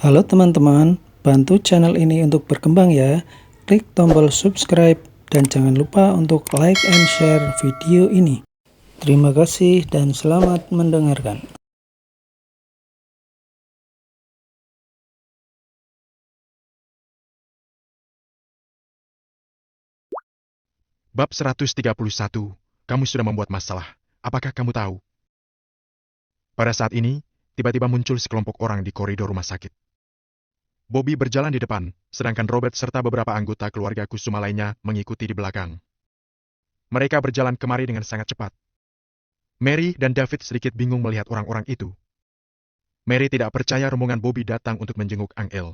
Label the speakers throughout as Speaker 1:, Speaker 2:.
Speaker 1: Halo teman-teman, bantu channel ini untuk berkembang ya. Klik tombol subscribe dan jangan lupa untuk like and share video ini. Terima kasih dan selamat mendengarkan.
Speaker 2: Bab 131, kamu sudah membuat masalah. Apakah kamu tahu? Pada saat ini, tiba-tiba muncul sekelompok orang di koridor rumah sakit. Bobby berjalan di depan, sedangkan Robert serta beberapa anggota keluarga Kusuma lainnya mengikuti di belakang. Mereka berjalan kemari dengan sangat cepat. Mary dan David sedikit bingung melihat orang-orang itu. Mary tidak percaya rombongan Bobby datang untuk menjenguk Angel.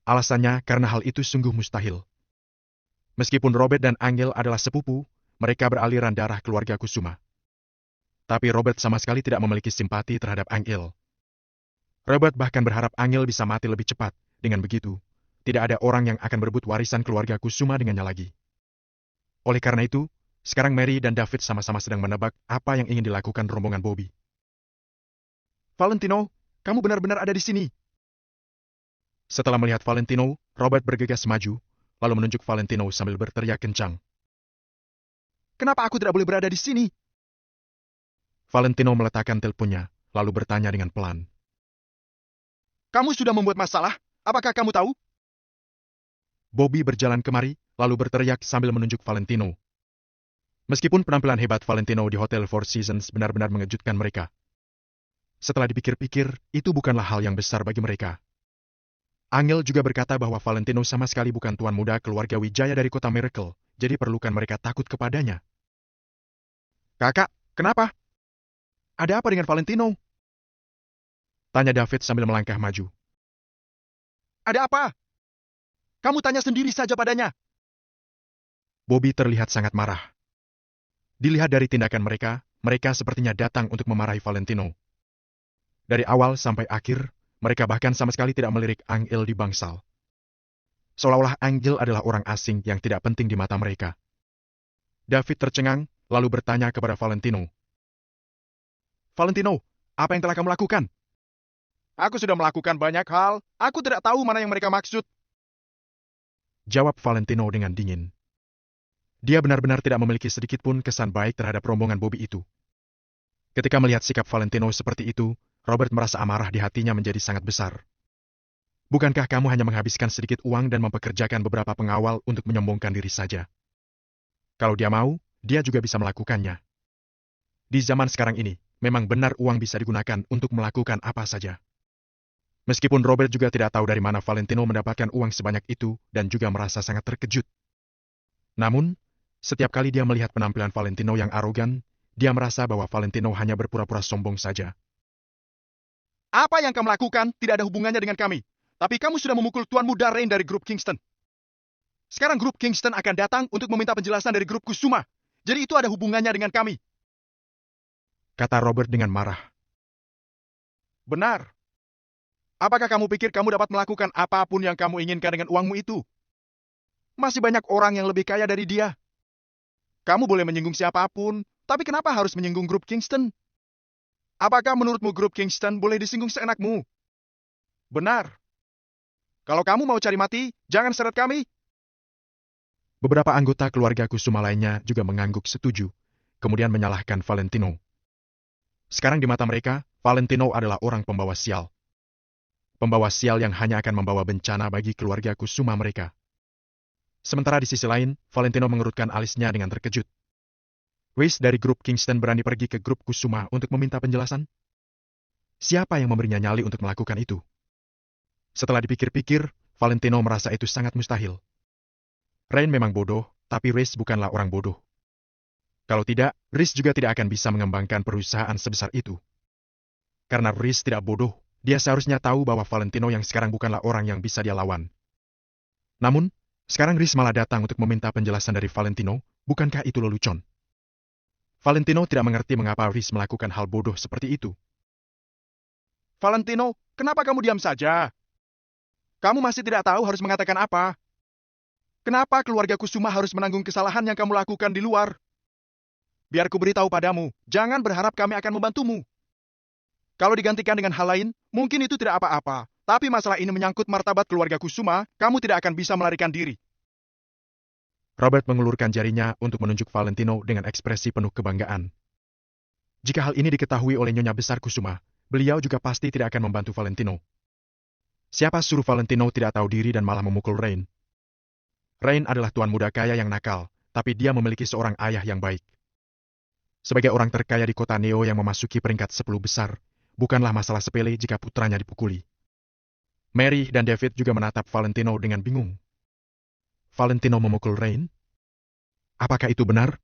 Speaker 2: Alasannya karena hal itu sungguh mustahil. Meskipun Robert dan Angel adalah sepupu, mereka beraliran darah keluarga Kusuma. Tapi Robert sama sekali tidak memiliki simpati terhadap Angel. Robert bahkan berharap Angel bisa mati lebih cepat. Dengan begitu, tidak ada orang yang akan berebut warisan keluarga Kusuma dengannya lagi. Oleh karena itu, sekarang Mary dan David sama-sama sedang menebak apa yang ingin dilakukan rombongan Bobby. Valentino, kamu benar-benar ada di sini. Setelah melihat Valentino, Robert bergegas maju, lalu menunjuk Valentino sambil berteriak kencang. Kenapa aku tidak boleh berada di sini? Valentino meletakkan teleponnya, lalu bertanya dengan pelan. Kamu sudah membuat masalah? Apakah kamu tahu? Bobby berjalan kemari, lalu berteriak sambil menunjuk Valentino. Meskipun penampilan hebat Valentino di Hotel Four Seasons benar-benar mengejutkan mereka. Setelah dipikir-pikir, itu bukanlah hal yang besar bagi mereka. Angel juga berkata bahwa Valentino sama sekali bukan tuan muda keluarga Wijaya dari kota Miracle, jadi perlukan mereka takut kepadanya. Kakak, kenapa? Ada apa dengan Valentino? Tanya David sambil melangkah maju. Ada apa? Kamu tanya sendiri saja padanya. Bobby terlihat sangat marah. Dilihat dari tindakan mereka, mereka sepertinya datang untuk memarahi Valentino. Dari awal sampai akhir, mereka bahkan sama sekali tidak melirik Angel di bangsal. Seolah-olah Angel adalah orang asing yang tidak penting di mata mereka. David tercengang, lalu bertanya kepada Valentino. Valentino, apa yang telah kamu lakukan? Aku sudah melakukan banyak hal, aku tidak tahu mana yang mereka maksud. Jawab Valentino dengan dingin. Dia benar-benar tidak memiliki sedikit pun kesan baik terhadap rombongan Bobby itu. Ketika melihat sikap Valentino seperti itu, Robert merasa amarah di hatinya menjadi sangat besar. Bukankah kamu hanya menghabiskan sedikit uang dan mempekerjakan beberapa pengawal untuk menyombongkan diri saja? Kalau dia mau, dia juga bisa melakukannya. Di zaman sekarang ini, memang benar uang bisa digunakan untuk melakukan apa saja. Meskipun Robert juga tidak tahu dari mana Valentino mendapatkan uang sebanyak itu dan juga merasa sangat terkejut. Namun, setiap kali dia melihat penampilan Valentino yang arogan, dia merasa bahwa Valentino hanya berpura-pura sombong saja. Apa yang kamu lakukan tidak ada hubungannya dengan kami. Tapi kamu sudah memukul Tuan Muda Rain dari grup Kingston. Sekarang grup Kingston akan datang untuk meminta penjelasan dari grup Kusuma. Jadi itu ada hubungannya dengan kami. Kata Robert dengan marah. Benar. Apakah kamu pikir kamu dapat melakukan apapun yang kamu inginkan dengan uangmu itu? Masih banyak orang yang lebih kaya dari dia. Kamu boleh menyinggung siapapun, tapi kenapa harus menyinggung grup Kingston? Apakah menurutmu grup Kingston boleh disinggung seenakmu? Benar. Kalau kamu mau cari mati, jangan seret kami. Beberapa anggota keluarga Kusuma lainnya juga mengangguk setuju, kemudian menyalahkan Valentino. Sekarang di mata mereka, Valentino adalah orang pembawa sial. Pembawa sial yang hanya akan membawa bencana bagi keluarga Kusuma mereka. Sementara di sisi lain, Valentino mengerutkan alisnya dengan terkejut. Reese dari grup Kingston berani pergi ke grup Kusuma untuk meminta penjelasan? Siapa yang memberinya nyali untuk melakukan itu? Setelah dipikir-pikir, Valentino merasa itu sangat mustahil. Rain memang bodoh, tapi Reese bukanlah orang bodoh. Kalau tidak, Reese juga tidak akan bisa mengembangkan perusahaan sebesar itu. Karena Reese tidak bodoh, dia seharusnya tahu bahwa Valentino yang sekarang bukanlah orang yang bisa dia lawan. Namun, sekarang Reese malah datang untuk meminta penjelasan dari Valentino, bukankah itu lelucon? Valentino tidak mengerti mengapa Reese melakukan hal bodoh seperti itu. Valentino, kenapa kamu diam saja? Kamu masih tidak tahu harus mengatakan apa? Kenapa keluarga Kusuma harus menanggung kesalahan yang kamu lakukan di luar? Biar ku beritahu padamu, jangan berharap kami akan membantumu. Kalau digantikan dengan hal lain, mungkin itu tidak apa-apa. Tapi masalah ini menyangkut martabat keluarga Kusuma, kamu tidak akan bisa melarikan diri. Robert mengulurkan jarinya untuk menunjuk Valentino dengan ekspresi penuh kebanggaan. Jika hal ini diketahui oleh Nyonya Besar Kusuma, beliau juga pasti tidak akan membantu Valentino. Siapa suruh Valentino tidak tahu diri dan malah memukul Rain? Rain adalah tuan muda kaya yang nakal, tapi dia memiliki seorang ayah yang baik. Sebagai orang terkaya di kota Neo yang memasuki peringkat 10 besar, bukanlah masalah sepele jika putranya dipukuli. Mary dan David juga menatap Valentino dengan bingung. Valentino memukul Rain? Apakah itu benar?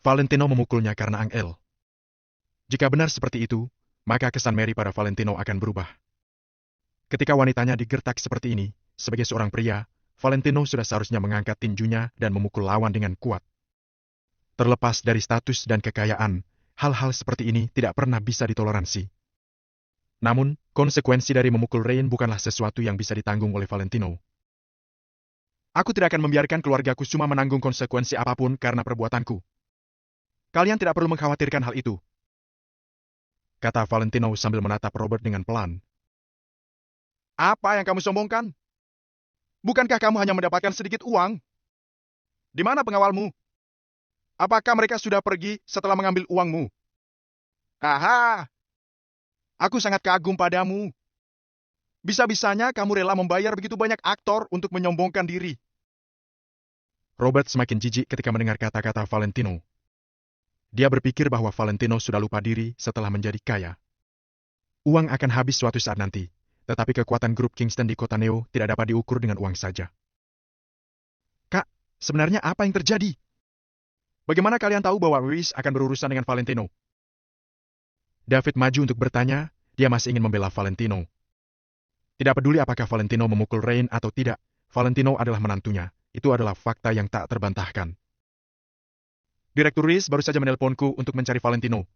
Speaker 2: Valentino memukulnya karena Angel. Jika benar seperti itu, maka kesan Mary pada Valentino akan berubah. Ketika wanitanya digertak seperti ini, sebagai seorang pria, Valentino sudah seharusnya mengangkat tinjunya dan memukul lawan dengan kuat. Terlepas dari status dan kekayaan, hal-hal seperti ini tidak pernah bisa ditoleransi. Namun, konsekuensi dari memukul Rain bukanlah sesuatu yang bisa ditanggung oleh Valentino. Aku tidak akan membiarkan keluarga Kusuma menanggung konsekuensi apapun karena perbuatanku. Kalian tidak perlu mengkhawatirkan hal itu, kata Valentino sambil menatap Robert dengan pelan. Apa yang kamu sombongkan? Bukankah kamu hanya mendapatkan sedikit uang? Di mana pengawalmu? Apakah mereka sudah pergi setelah mengambil uangmu? Aha! Aku sangat kagum padamu. Bisa-bisanya kamu rela membayar begitu banyak aktor untuk menyombongkan diri. Robert semakin jijik ketika mendengar kata-kata Valentino. Dia berpikir bahwa Valentino sudah lupa diri setelah menjadi kaya. Uang akan habis suatu saat nanti, tetapi kekuatan grup Kingston di kota Neo tidak dapat diukur dengan uang saja. Kak, sebenarnya apa yang terjadi? Bagaimana kalian tahu bahwa Reese akan berurusan dengan Valentino? David maju untuk bertanya, dia masih ingin membela Valentino. Tidak peduli apakah Valentino memukul Rain atau tidak, Valentino adalah menantunya. Itu adalah fakta yang tak terbantahkan. Direktur Reese baru saja menelponku untuk mencari Valentino.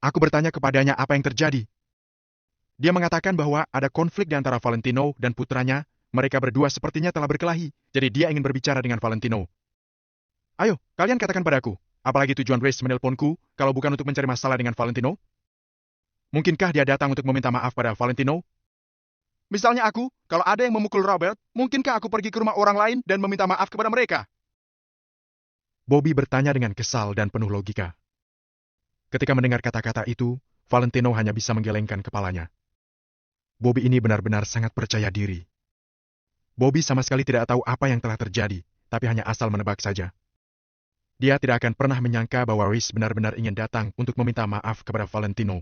Speaker 2: Aku bertanya kepadanya apa yang terjadi. Dia mengatakan bahwa ada konflik di antara Valentino dan putranya. Mereka berdua sepertinya telah berkelahi, jadi dia ingin berbicara dengan Valentino. Ayo, kalian katakan padaku, apalagi tujuan Reese menelponku kalau bukan untuk mencari masalah dengan Valentino? Mungkinkah dia datang untuk meminta maaf pada Valentino? Misalnya aku, kalau ada yang memukul Robert, mungkinkah aku pergi ke rumah orang lain dan meminta maaf kepada mereka? Bobby bertanya dengan kesal dan penuh logika. Ketika mendengar kata-kata itu, Valentino hanya bisa menggelengkan kepalanya. Bobby ini benar-benar sangat percaya diri. Bobby sama sekali tidak tahu apa yang telah terjadi, tapi hanya asal menebak saja. Dia tidak akan pernah menyangka bahwa Reese benar-benar ingin datang untuk meminta maaf kepada Valentino.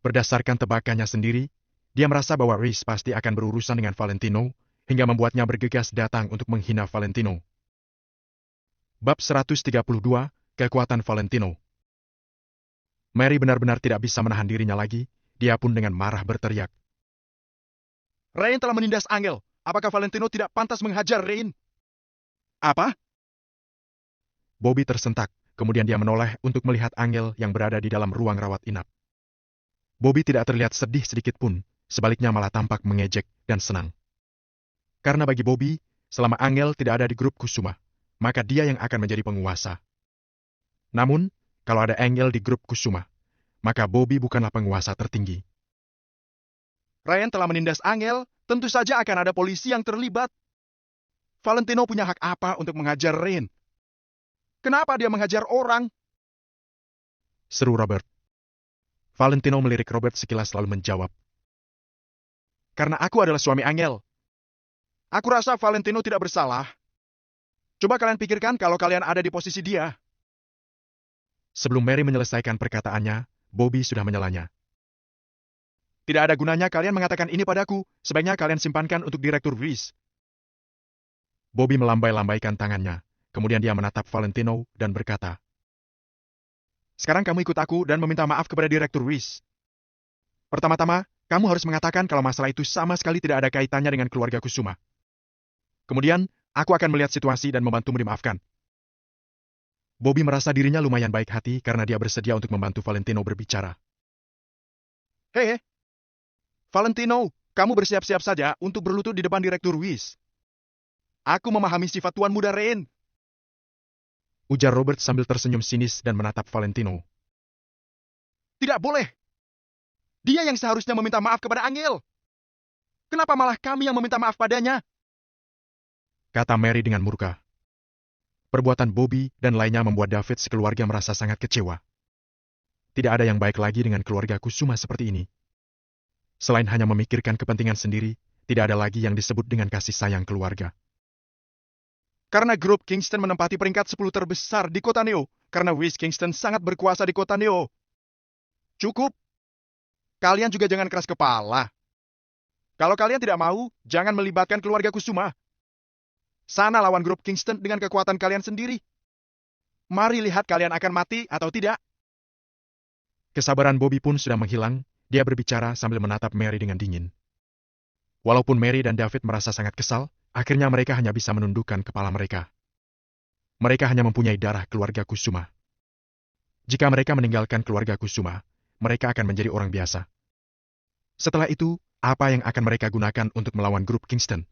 Speaker 2: Berdasarkan tebakannya sendiri, dia merasa bahwa Reese pasti akan berurusan dengan Valentino, hingga membuatnya bergegas datang untuk menghina Valentino. Bab 132, Kekuatan Valentino. Mary benar-benar tidak bisa menahan dirinya lagi, dia pun dengan marah berteriak. Rain telah menindas Angel. Apakah Valentino tidak pantas menghajar Rain? Apa? Bobby tersentak, kemudian dia menoleh untuk melihat Angel yang berada di dalam ruang rawat inap. Bobby tidak terlihat sedih sedikit pun, sebaliknya malah tampak mengejek dan senang. Karena bagi Bobby, selama Angel tidak ada di grup Kusuma, maka dia yang akan menjadi penguasa. Namun, kalau ada Angel di grup Kusuma, maka Bobby bukanlah penguasa tertinggi. Ryan telah menindas Angel, tentu saja akan ada polisi yang terlibat. Valentino punya hak apa untuk menghajar Rain? Kenapa dia menghajar orang? Seru Robert. Valentino melirik Robert sekilas lalu menjawab. Karena aku adalah suami Angel. Aku rasa Valentino tidak bersalah. Coba kalian pikirkan kalau kalian ada di posisi dia. Sebelum Mary menyelesaikan perkataannya, Bobby sudah menyelanya. Tidak ada gunanya kalian mengatakan ini padaku, sebaiknya kalian simpankan untuk Direktur Reese. Bobby melambai-lambaikan tangannya. Kemudian dia menatap Valentino dan berkata, sekarang kamu ikut aku dan meminta maaf kepada Direktur Reese. Pertama-tama, kamu harus mengatakan kalau masalah itu sama sekali tidak ada kaitannya dengan keluarga Kusuma. Kemudian, aku akan melihat situasi dan membantumu dimaafkan. Bobby merasa dirinya lumayan baik hati karena dia bersedia untuk membantu Valentino berbicara. Hei, Valentino, kamu bersiap-siap saja untuk berlutut di depan Direktur Reese. Aku memahami sifat tuan muda Rain. Ujar Robert sambil tersenyum sinis dan menatap Valentino. Tidak boleh. Dia yang seharusnya meminta maaf kepada Angel. Kenapa malah kami yang meminta maaf padanya? Kata Mary dengan murka. Perbuatan Bobby dan lainnya membuat David sekeluarga merasa sangat kecewa. Tidak ada yang baik lagi dengan keluarga Kusuma seperti ini. Selain hanya memikirkan kepentingan sendiri, tidak ada lagi yang disebut dengan kasih sayang keluarga. Karena grup Kingston menempati peringkat 10 terbesar di kota Neo, karena Wiz Kingston sangat berkuasa di kota Neo. Cukup. Kalian juga jangan keras kepala. Kalau kalian tidak mau, jangan melibatkan keluarga Kusuma. Sana lawan grup Kingston dengan kekuatan kalian sendiri. Mari lihat kalian akan mati atau tidak. Kesabaran Bobby pun sudah menghilang, dia berbicara sambil menatap Mary dengan dingin. Walaupun Mary dan David merasa sangat kesal, akhirnya mereka hanya bisa menundukkan kepala mereka. Mereka hanya mempunyai darah keluarga Kusuma. Jika mereka meninggalkan keluarga Kusuma, mereka akan menjadi orang biasa. Setelah itu, apa yang akan mereka gunakan untuk melawan grup Kingston?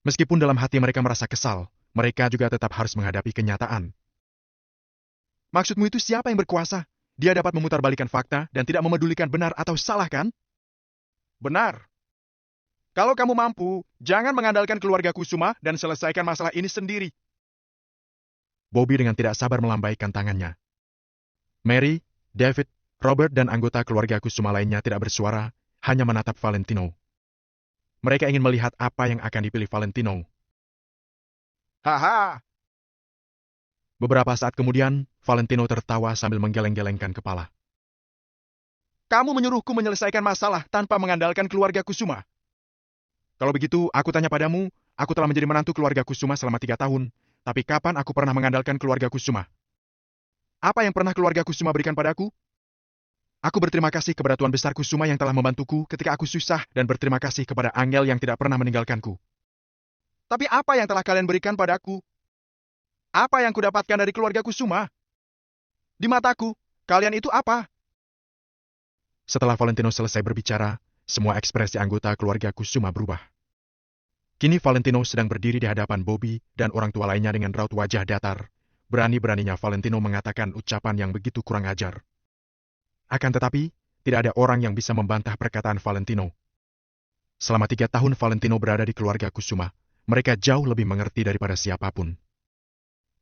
Speaker 2: Meskipun dalam hati mereka merasa kesal, mereka juga tetap harus menghadapi kenyataan. Maksudmu itu siapa yang berkuasa? Dia dapat memutarbalikkan fakta dan tidak memedulikan benar atau salah, kan? Benar. Kalau kamu mampu, jangan mengandalkan keluarga Kusuma dan selesaikan masalah ini sendiri. Bobby dengan tidak sabar melambaikan tangannya. Mary, David, Robert dan anggota keluarga Kusuma lainnya tidak bersuara, hanya menatap Valentino. Mereka ingin melihat apa yang akan dipilih Valentino. Haha! Beberapa saat kemudian, Valentino tertawa sambil menggeleng-gelengkan kepala. Kamu menyuruhku menyelesaikan masalah tanpa mengandalkan keluarga Kusuma. Kalau begitu, aku tanya padamu, aku telah menjadi menantu keluarga Kusuma selama 3 tahun, tapi kapan aku pernah mengandalkan keluarga Kusuma? Apa yang pernah keluarga Kusuma berikan padaku? Aku berterima kasih kepada Tuan Besar Kusuma yang telah membantuku ketika aku susah dan berterima kasih kepada Angel yang tidak pernah meninggalkanku. Tapi apa yang telah kalian berikan padaku? Apa yang kudapatkan dari keluarga Kusuma? Di mataku, kalian itu apa? Setelah Valentino selesai berbicara, semua ekspresi anggota keluarga Kusuma berubah. Kini Valentino sedang berdiri di hadapan Bobby dan orang tua lainnya dengan raut wajah datar. Berani-beraninya Valentino mengatakan ucapan yang begitu kurang ajar. Akan tetapi, tidak ada orang yang bisa membantah perkataan Valentino. Selama 3 tahun Valentino berada di keluarga Kusuma, mereka jauh lebih mengerti daripada siapapun.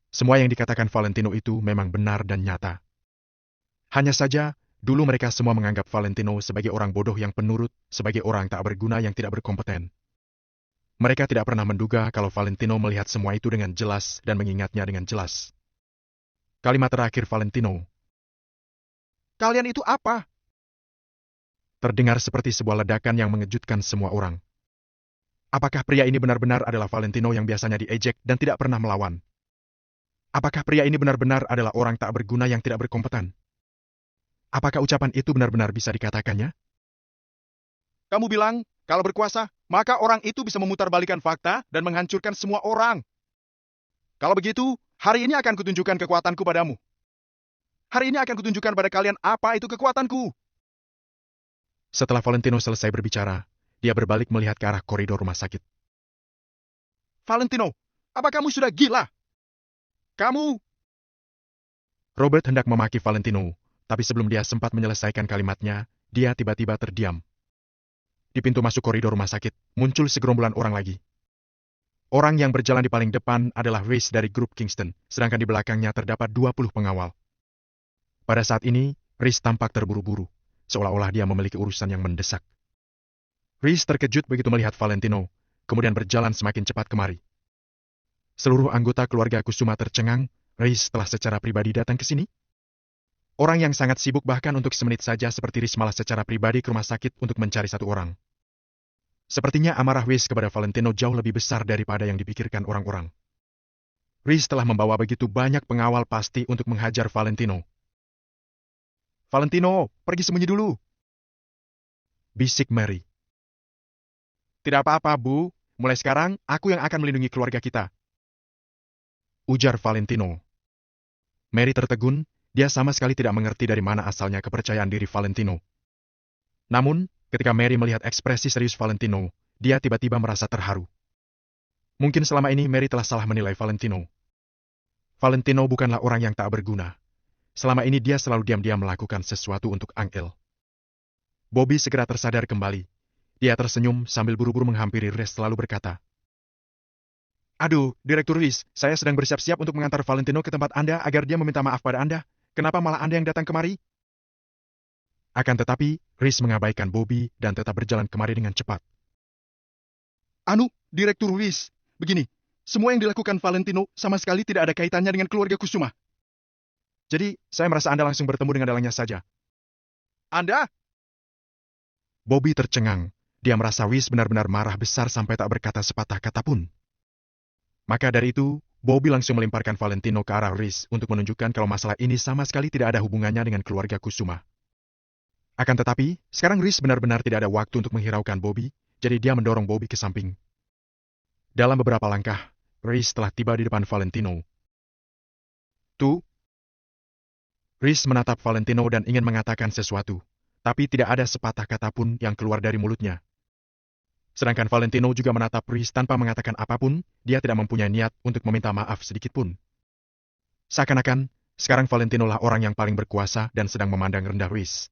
Speaker 2: Semua yang dikatakan Valentino itu memang benar dan nyata. Hanya saja, dulu mereka semua menganggap Valentino sebagai orang bodoh yang penurut, sebagai orang tak berguna yang tidak berkompeten. Mereka tidak pernah menduga kalau Valentino melihat semua itu dengan jelas dan mengingatnya dengan jelas. Kalimat terakhir Valentino, "Kalian itu apa?" terdengar seperti sebuah ledakan yang mengejutkan semua orang. Apakah pria ini benar-benar adalah Valentino yang biasanya diejek dan tidak pernah melawan? Apakah pria ini benar-benar adalah orang tak berguna yang tidak berkompeten? Apakah ucapan itu benar-benar bisa dikatakannya? Kamu bilang, kalau berkuasa, maka orang itu bisa memutarbalikkan fakta dan menghancurkan semua orang. Kalau begitu, hari ini akan kutunjukkan kekuatanku padamu. Hari ini akan kutunjukkan pada kalian apa itu kekuatanku. Setelah Valentino selesai berbicara, dia berbalik melihat ke arah koridor rumah sakit. Valentino, apa kamu sudah gila? Kamu... Robert hendak memaki Valentino, tapi sebelum dia sempat menyelesaikan kalimatnya, dia tiba-tiba terdiam. Di pintu masuk koridor rumah sakit, muncul segerombolan orang lagi. Orang yang berjalan di paling depan adalah Reese dari grup Kingston, sedangkan di belakangnya terdapat 20 pengawal. Pada saat ini, Reese tampak terburu-buru, seolah-olah dia memiliki urusan yang mendesak. Reese terkejut begitu melihat Valentino, kemudian berjalan semakin cepat kemari. Seluruh anggota keluarga Kusuma tercengang, Reese telah secara pribadi datang ke sini? Orang yang sangat sibuk bahkan untuk semenit saja seperti Reese malah secara pribadi ke rumah sakit untuk mencari satu orang. Sepertinya amarah Reese kepada Valentino jauh lebih besar daripada yang dipikirkan orang-orang. Reese telah membawa begitu banyak pengawal pasti untuk menghajar Valentino. Valentino, pergi sembunyi dulu. Bisik Mary. Tidak apa-apa, Bu. Mulai sekarang, aku yang akan melindungi keluarga kita. Ujar Valentino. Mary tertegun, dia sama sekali tidak mengerti dari mana asalnya kepercayaan diri Valentino. Namun, ketika Mary melihat ekspresi serius Valentino, dia tiba-tiba merasa terharu. Mungkin selama ini Mary telah salah menilai Valentino. Valentino bukanlah orang yang tak berguna. Selama ini dia selalu diam-diam melakukan sesuatu untuk Angel. Bobby segera tersadar kembali. Dia tersenyum sambil buru-buru menghampiri Reese lalu berkata, "Aduh, Direktur Reese, saya sedang bersiap-siap untuk mengantar Valentino ke tempat Anda agar dia meminta maaf pada Anda. Kenapa malah Anda yang datang kemari?" Akan tetapi, Reese mengabaikan Bobby dan tetap berjalan kemari dengan cepat. "Anu, Direktur Reese, begini, semua yang dilakukan Valentino sama sekali tidak ada kaitannya dengan keluarga Kusuma. Jadi, saya merasa Anda langsung bertemu dengan dalangnya saja." "Anda?" Bobby tercengang. Dia merasa Reese benar-benar marah besar sampai tak berkata sepatah kata pun. Maka dari itu, Bobby langsung melemparkan Valentino ke arah Reese untuk menunjukkan kalau masalah ini sama sekali tidak ada hubungannya dengan keluarga Kusuma. Akan tetapi, sekarang Reese benar-benar tidak ada waktu untuk menghiraukan Bobby, jadi dia mendorong Bobby ke samping. Dalam beberapa langkah, Reese telah tiba di depan Valentino. "Tuh." Reese menatap Valentino dan ingin mengatakan sesuatu, tapi tidak ada sepatah kata pun yang keluar dari mulutnya. Sedangkan Valentino juga menatap Reese tanpa mengatakan apapun, dia tidak mempunyai niat untuk meminta maaf sedikit pun. Seakan-akan, sekarang Valentino lah orang yang paling berkuasa dan sedang memandang rendah Reese.